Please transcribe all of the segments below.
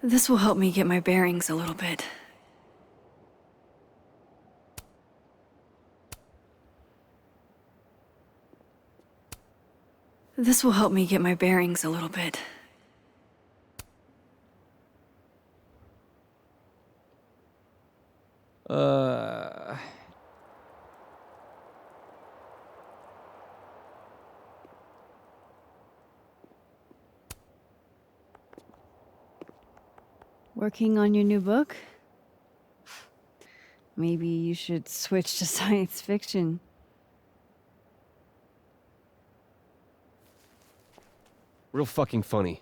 This will help me get my bearings a little bit. This will help me get my bearings a little bit. Working on your new book? Maybe you should switch to science fiction. Real fucking funny.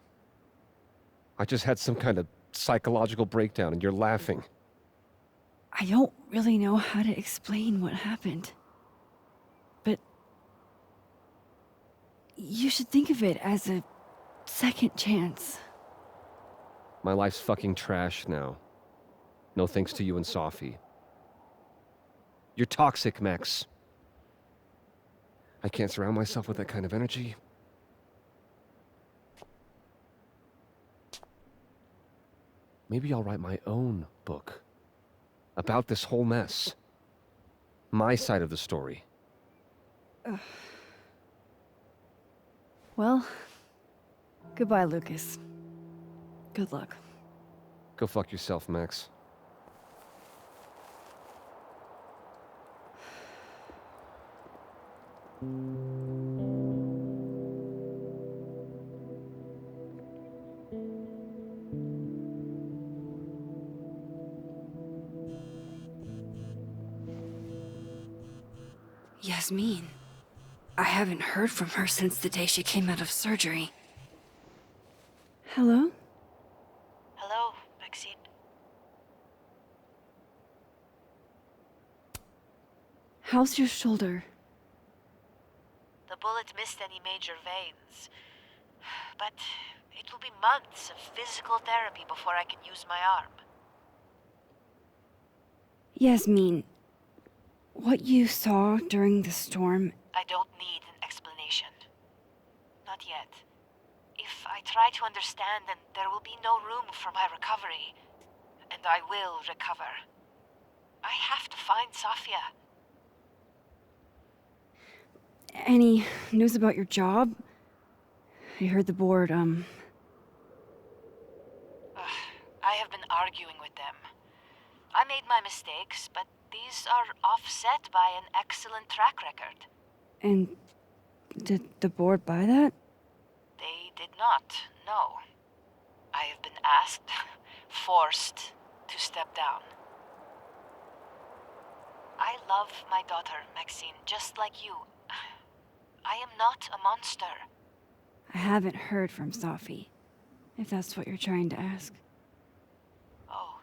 I just had some kind of psychological breakdown and you're laughing. I don't really know how to explain what happened. But you should think of it as a second chance. My life's fucking trash now. No thanks to you and Sophie. You're toxic, Max. I can't surround myself with that kind of energy. Maybe I'll write my own book. About this whole mess. My side of the story. Well, goodbye, Lucas. Good luck. Go fuck yourself, Max. Yasmin. I haven't heard from her since the day she came out of surgery. Hello? Hello, Maxine. How's your shoulder? The bullet missed any major veins. But it will be months of physical therapy before I can use my arm. Yasmin, what you saw during the storm... I don't need an explanation. Not yet. If I try to understand, then there will be no room for my recovery. And I will recover. I have to find Safia. Any news about your job? I heard the board, I have been arguing with them. I made my mistakes, but these are offset by an excellent track record. And did the board buy that? They did not, no. I have been asked, forced to step down. I love my daughter, Maxine, just like you. I am not a monster. I haven't heard from Sophie, if that's what you're trying to ask. Oh.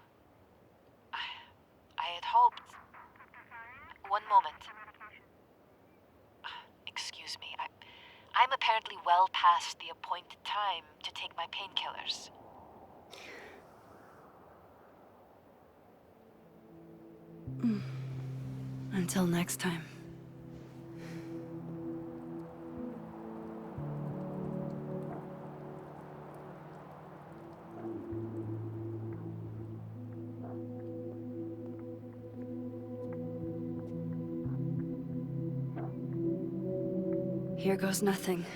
I had hoped... One moment. Excuse me, I'm apparently well past the appointed time to take my painkillers. Until next time. Here goes nothing.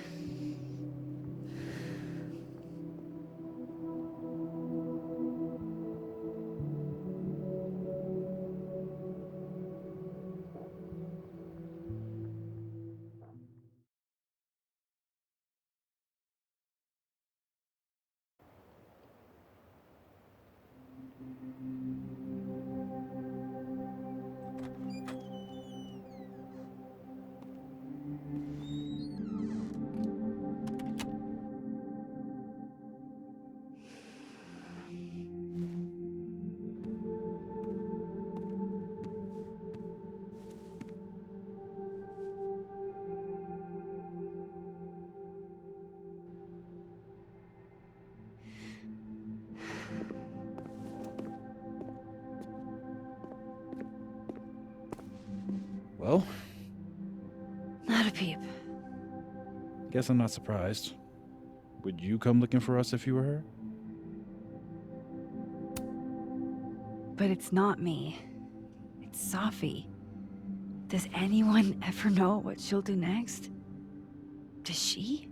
Well, Not a peep. guess I'm not surprised. Would you come looking for us if you were her? But it's not me. It's Safi. Does anyone ever know what she'll do next? Does she?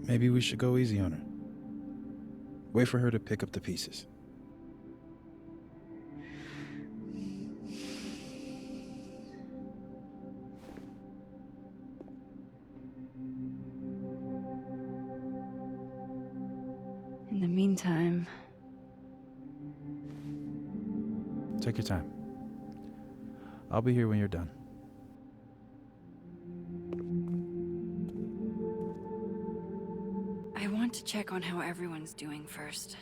Maybe we should go easy on her. Wait for her to pick up the pieces. In the meantime, Take your time. I'll be here when you're done. I want to check on how everyone's doing first.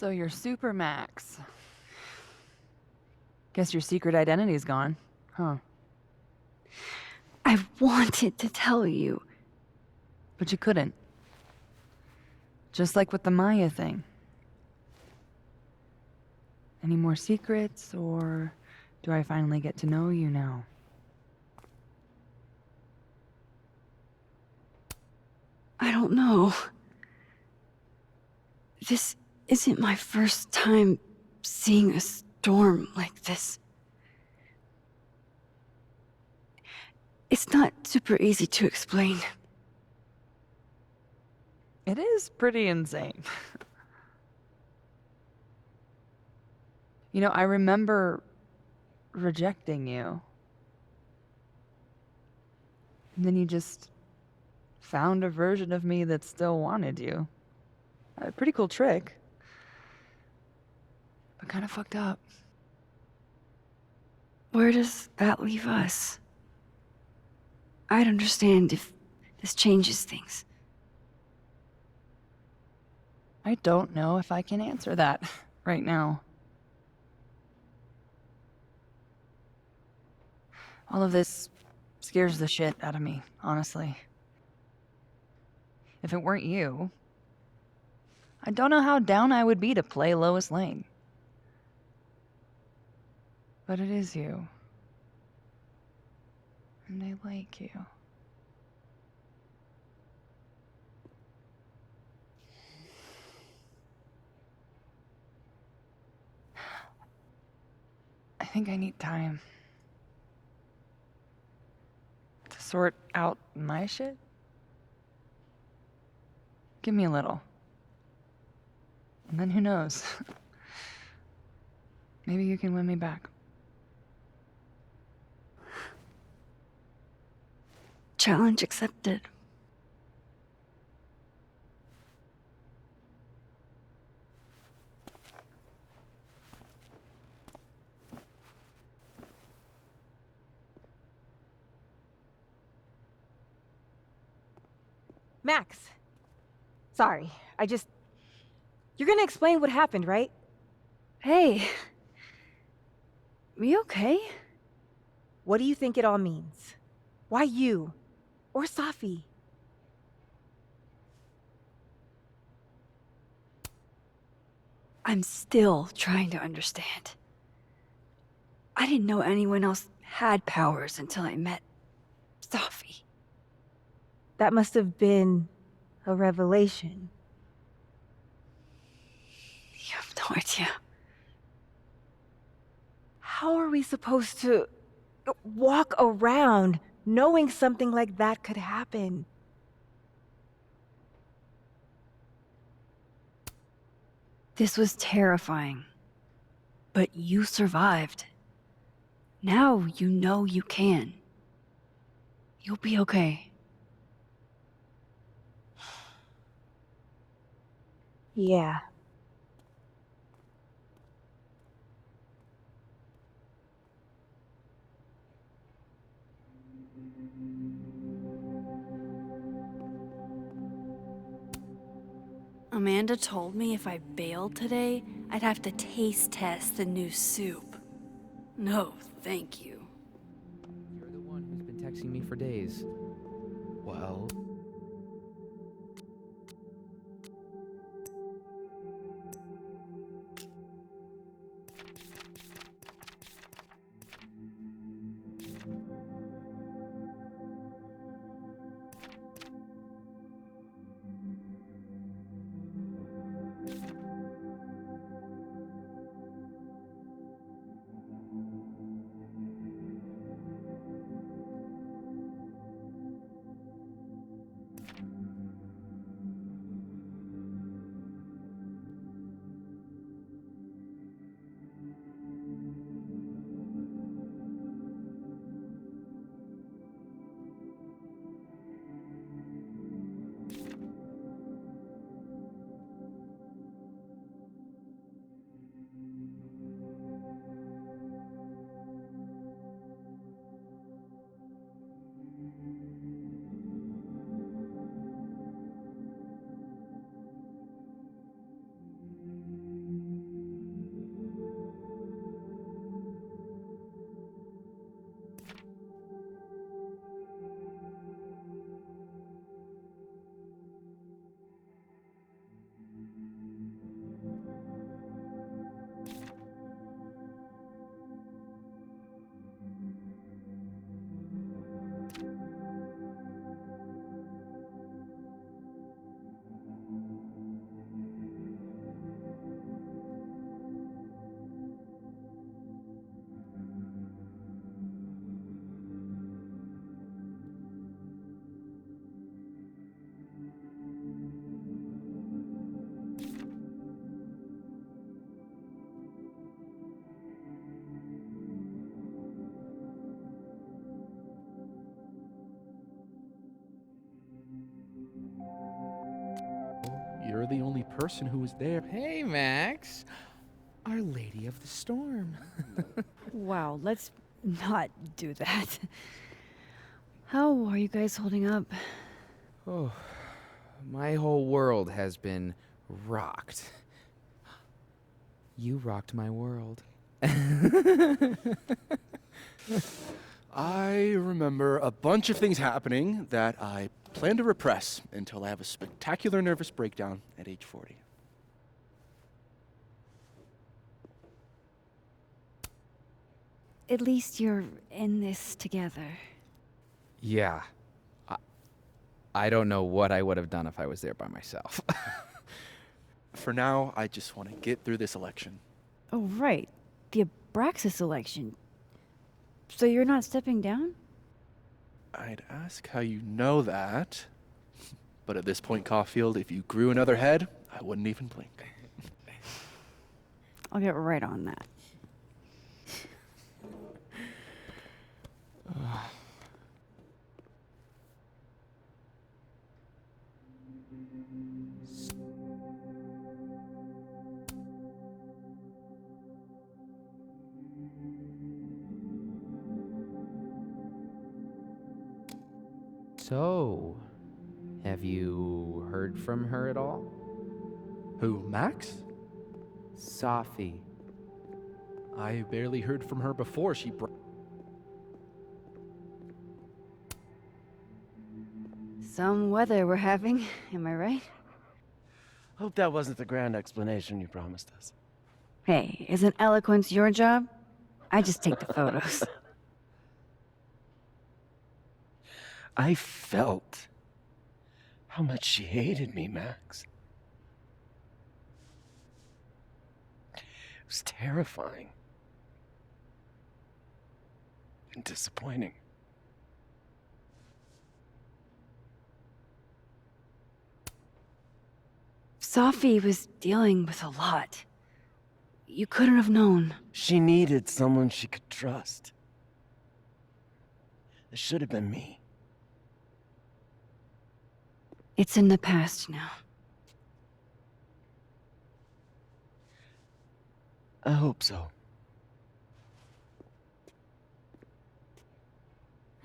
So you're Super Max. Guess your secret identity's gone, huh? I wanted to tell you. But you couldn't. Just like with the Maya thing. Any more secrets, or do I finally get to know you now? I don't know. This isn't my first time seeing a storm like this. It's not super easy to explain. It is pretty insane. You know, I remember rejecting you. And then you just found a version of me that still wanted you. A pretty cool trick. But kind of fucked up. Where does that leave us? I'd understand if this changes things. I don't know if I can answer that right now. All of this scares the shit out of me, honestly. If it weren't you, I don't know how down I would be to play Lois Lane. But it is you. And I like you. I think I need time to sort out my shit. Give me a little. And then who knows? Maybe you can win me back. Challenge accepted. Max. Sorry, You're gonna explain what happened, right? Hey. We okay? What do you think it all means? Why you? Or Safi? I'm still trying to understand. I didn't know anyone else had powers until I met Safi. That must have been a revelation. You have no idea. How are we supposed to walk around knowing something like that could happen? This was terrifying. But you survived. Now you know you can. You'll be okay. Yeah. Amanda told me if I bailed today, I'd have to taste test the new soup. No, thank you. You're the one who's been texting me for days. Well, You're the only person who was there. Hey, Max. Our Lady of the Storm. Wow, let's not do that. How are you guys holding up? Oh, my whole world has been rocked. You rocked my world. I remember a bunch of things happening that I plan to repress until I have a spectacular nervous breakdown at age 40. At least you're in this together. Yeah. I don't know what I would have done if I was there by myself. For now, I just want to get through this election. Oh, right. The Abraxas election. So you're not stepping down? I'd ask how you know that, but at this point, Caulfield, if you grew another head, I wouldn't even blink. I'll get right on that. So, have you heard from her at all? Who, Max? Sophie. I barely heard from her before she Some weather we're having, am I right? Hope that wasn't the grand explanation you promised us. Hey, isn't eloquence your job? I just take the photos. I felt how much she hated me, Max. It was terrifying. And disappointing. Sophie was dealing with a lot. You couldn't have known. She needed someone she could trust. It should have been me. It's in the past now. I hope so.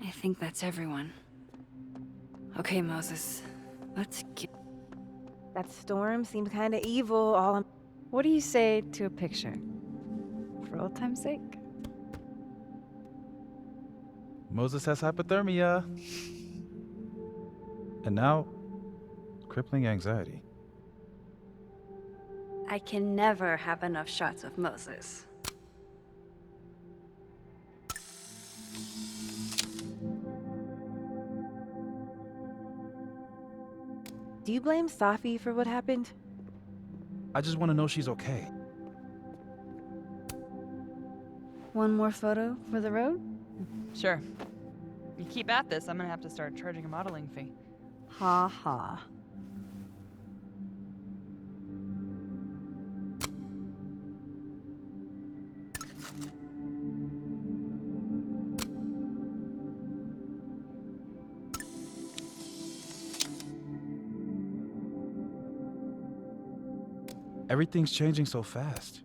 I I think that's everyone. Okay, Moses. Let's get... That storm seemed kind of evil. What do you say to a picture? For old time's sake? Moses has hypothermia. And now, crippling anxiety. I can never have enough shots of Moses. Do you blame Safi for what happened? I just want to know she's okay. One more photo for the road? Sure. You keep at this, I'm gonna have to start charging a modeling fee. Ha ha. Everything's changing so fast.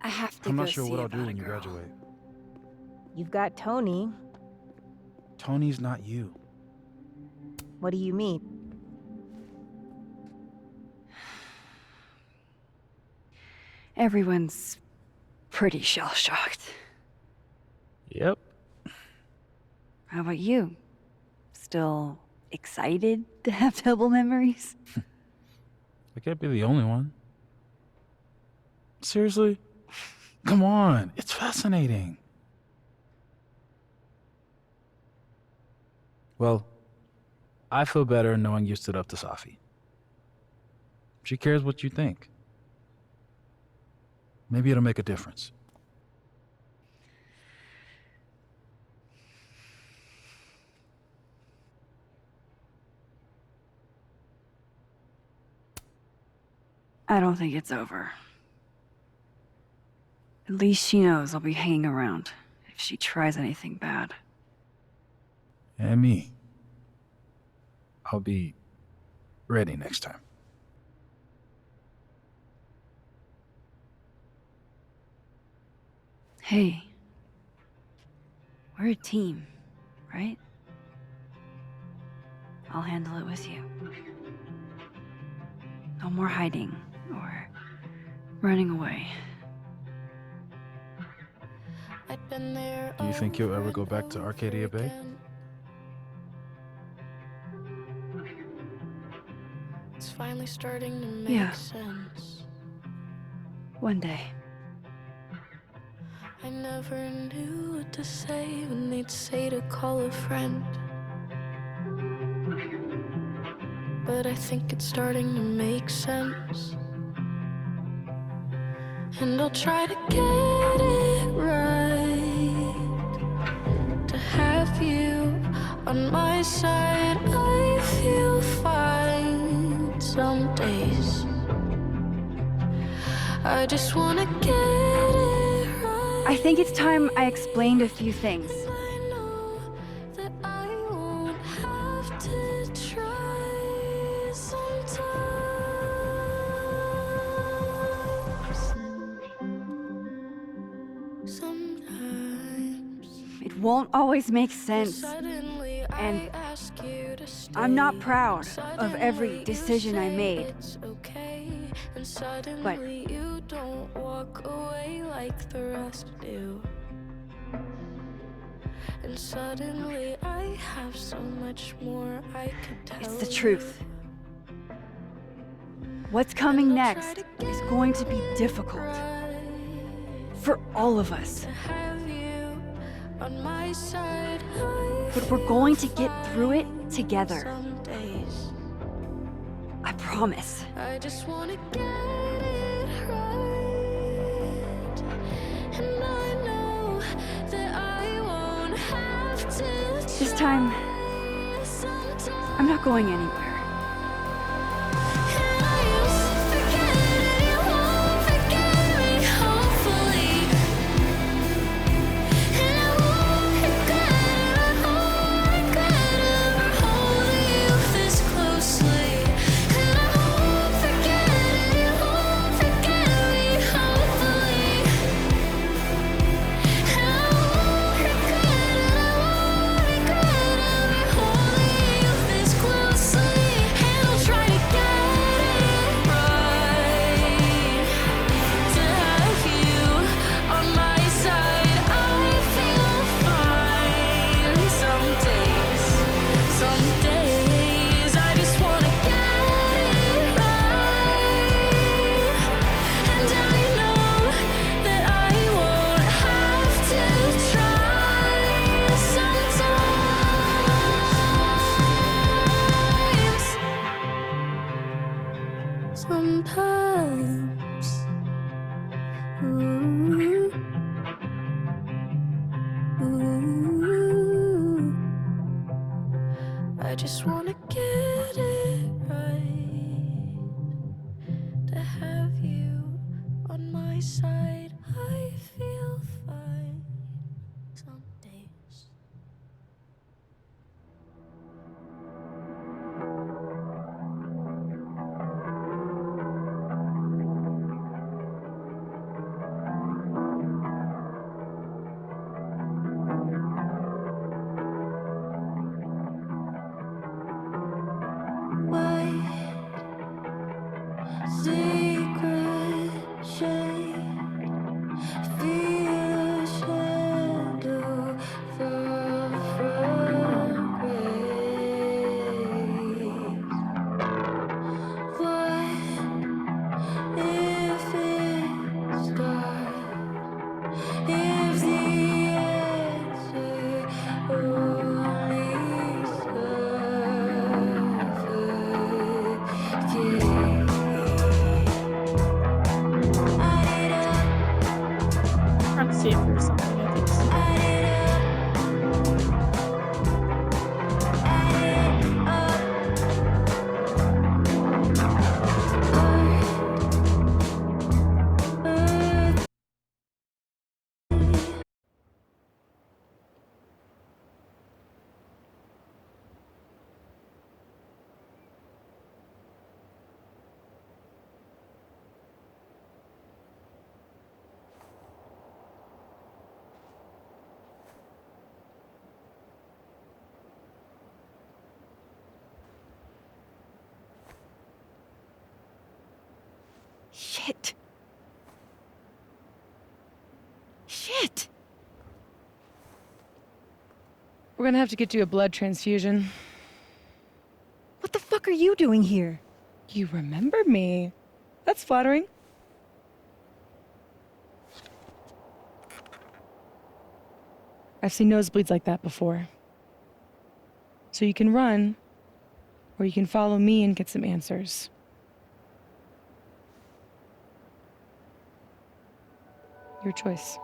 I have to I'm go not sure see what I'll about do a when you girl. graduate. You've got Tony. Tony's not you. What do you mean? Everyone's pretty shell-shocked. Yep. How about you? Still excited to have double memories? I can't be the only one. Seriously? Come on, it's fascinating. Well, I feel better knowing you stood up to Safi. She cares what you think. Maybe it'll make a difference. I don't think it's over. At least she knows I'll be hanging around if she tries anything bad. And me. I'll be ready next time. Hey, we're a team, right? I'll handle it with you. No more hiding or running away. Do you think you'll ever go back to Arcadia Bay? It's finally starting to make Yeah. sense. One day. I never knew what to say when they'd say to call a friend. But I think it's starting to make sense. And I'll try to get it right. To have you on my side, I feel fine some days. I just wanna get it right. I think it's time I explained a few things. I know that I won't have to try sometimes. Sometimes. It won't always make sense. Suddenly And I ask you to stay. I'm not proud of every Suddenly decision you I say made. it's okay. And suddenly you don't walk away like the rest do. And suddenly I have so much more I could tell. It's the truth. What's coming next is going to be difficult. For all of us. To have you on my side, But we're going to get through it together. some days. I promise. I just wanna get it right. And I know that I won't have to This time, try sometimes. I'm not going anywhere. And I used to forget it, you won't forget me, hopefully. And I won't regret ever holding you this closely. And I won't forget it, you won't forget me, hopefully. And I won't regret just wanna get it right. To have you on my side, I feel fine some days. Secret shade, feel a shadow fall from grace. What if it's dark? If the answer only Trying to see if there's something I can Shit. Shit. We're gonna have to get you a blood transfusion. What the fuck are you doing here? You remember me. That's flattering. I've seen nosebleeds like that before. So you can run, or you can follow me and get some answers. Your choice.